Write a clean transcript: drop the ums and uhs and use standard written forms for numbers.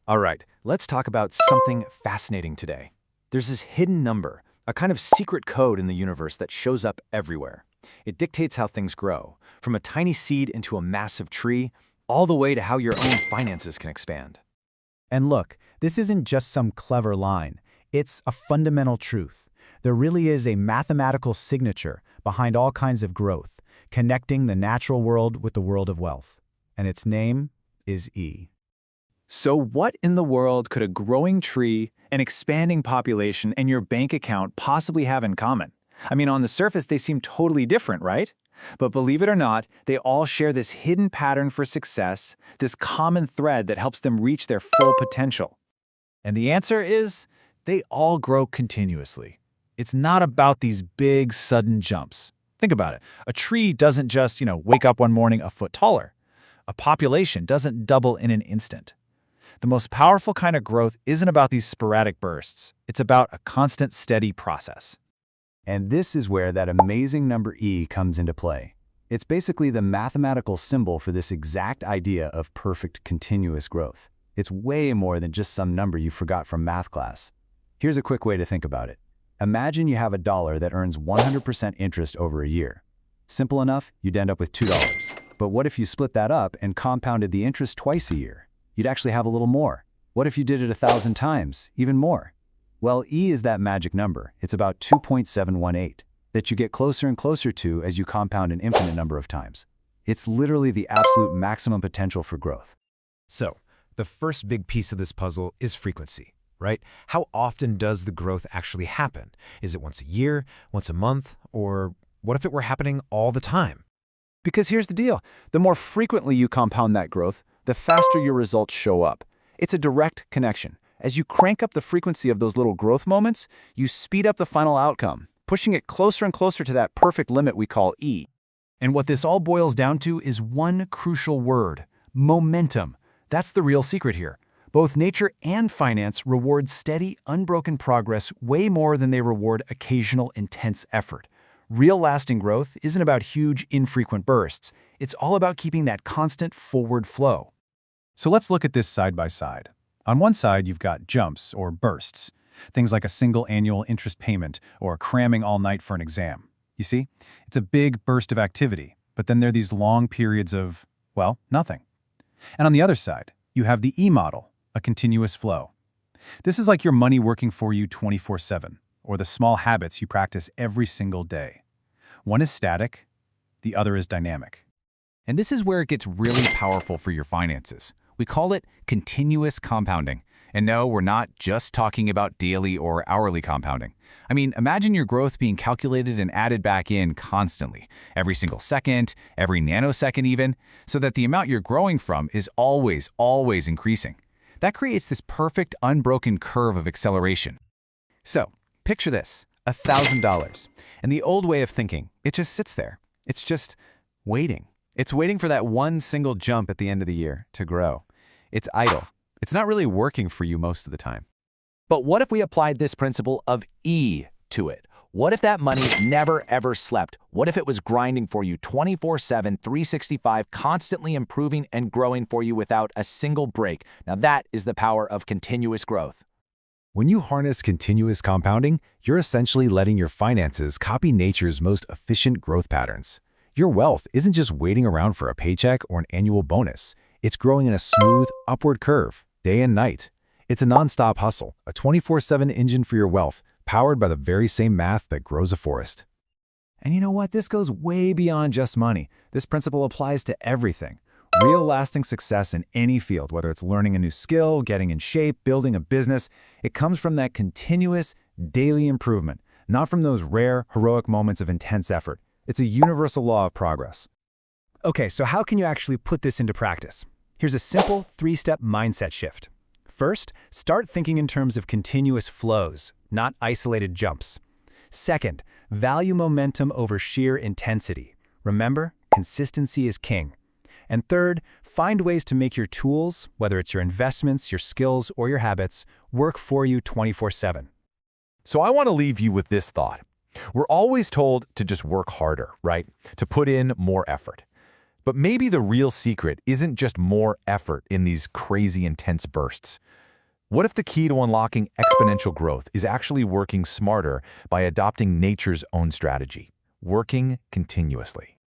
All right, let's talk about something fascinating today. There's this hidden number, a kind of secret code in the universe that shows up everywhere. It dictates how things grow, from a tiny seed into a massive tree, all the way to how your own finances can expand. And look, this isn't just some clever line. It's a fundamental truth. There really is a mathematical signature behind all kinds of growth, connecting the natural world with the world of wealth. And its name is E. So what in the world could a growing tree, an expanding population, and your bank account possibly have in common? I mean, on the surface, they seem totally different, right? But believe it or not, they all share this hidden pattern for success, this common thread that helps them reach their full potential. And the answer is, they all grow continuously. It's not about these big, sudden jumps. Think about it. A tree doesn't just, wake up one morning a foot taller. A population doesn't double in an instant. The most powerful kind of growth isn't about these sporadic bursts. It's about a constant, steady process. And this is where that amazing number E comes into play. It's basically the mathematical symbol for this exact idea of perfect continuous growth. It's way more than just some number you forgot from math class. Here's a quick way to think about it. Imagine you have a dollar that earns 100% interest over a year. Simple enough, you'd end up with $2. But what if you split that up and compounded the interest twice a year? You'd actually have a little more. What if you did it 1,000 times, even more? Well, E is that magic number. It's about 2.718 that you get closer and closer to as you compound an infinite number of times. It's literally the absolute maximum potential for growth. So, the first big piece of this puzzle is frequency, right? How often does the growth actually happen? Is it once a year, once a month, or what if it were happening all the time? Because here's the deal. The more frequently you compound that growth, the faster your results show up. It's a direct connection. As you crank up the frequency of those little growth moments, you speed up the final outcome, pushing it closer and closer to that perfect limit we call E. And what this all boils down to is one crucial word: momentum. That's the real secret here. Both nature and finance reward steady, unbroken progress way more than they reward occasional, intense effort. Real lasting growth isn't about huge, infrequent bursts. It's all about keeping that constant forward flow. So let's look at this side by side. On one side, you've got jumps or bursts, things like a single annual interest payment or cramming all night for an exam. You see, it's a big burst of activity, but then there are these long periods of, well, nothing. And on the other side, you have the E model, a continuous flow. This is like your money working for you 24/7, or the small habits you practice every single day. One is static, the other is dynamic. And this is where it gets really powerful for your finances. We call it continuous compounding. And no, we're not just talking about daily or hourly compounding. I mean, imagine your growth being calculated and added back in constantly, every single second, every nanosecond even, so that the amount you're growing from is always increasing. That creates this perfect, unbroken curve of acceleration. So, picture this, $1,000. And the old way of thinking, it just sits there. It's just waiting. It's waiting for that one single jump at the end of the year to grow. It's idle. It's not really working for you most of the time. But what if we applied this principle of E to it? What if that money never ever slept? What if it was grinding for you 24/7, 365, constantly improving and growing for you without a single break? Now that is the power of continuous growth. When you harness continuous compounding, you're essentially letting your finances copy nature's most efficient growth patterns. Your wealth isn't just waiting around for a paycheck or an annual bonus. It's growing in a smooth, upward curve, day and night. It's a nonstop hustle, a 24/7 engine for your wealth, powered by the very same math that grows a forest. And you know what? This goes way beyond just money. This principle applies to everything. Real lasting success in any field, whether it's learning a new skill, getting in shape, building a business, it comes from that continuous, daily improvement, not from those rare, heroic moments of intense effort. It's a universal law of progress. Okay, so how can you actually put this into practice? Here's a simple 3-step mindset shift. First, start thinking in terms of continuous flows, not isolated jumps. Second, value momentum over sheer intensity. Remember, consistency is king. And third, find ways to make your tools, whether it's your investments, your skills, or your habits, work for you 24/7. So I want to leave you with this thought. We're always told to just work harder, right? To put in more effort. But maybe the real secret isn't just more effort in these crazy intense bursts. What if the key to unlocking exponential growth is actually working smarter by adopting nature's own strategy, working continuously?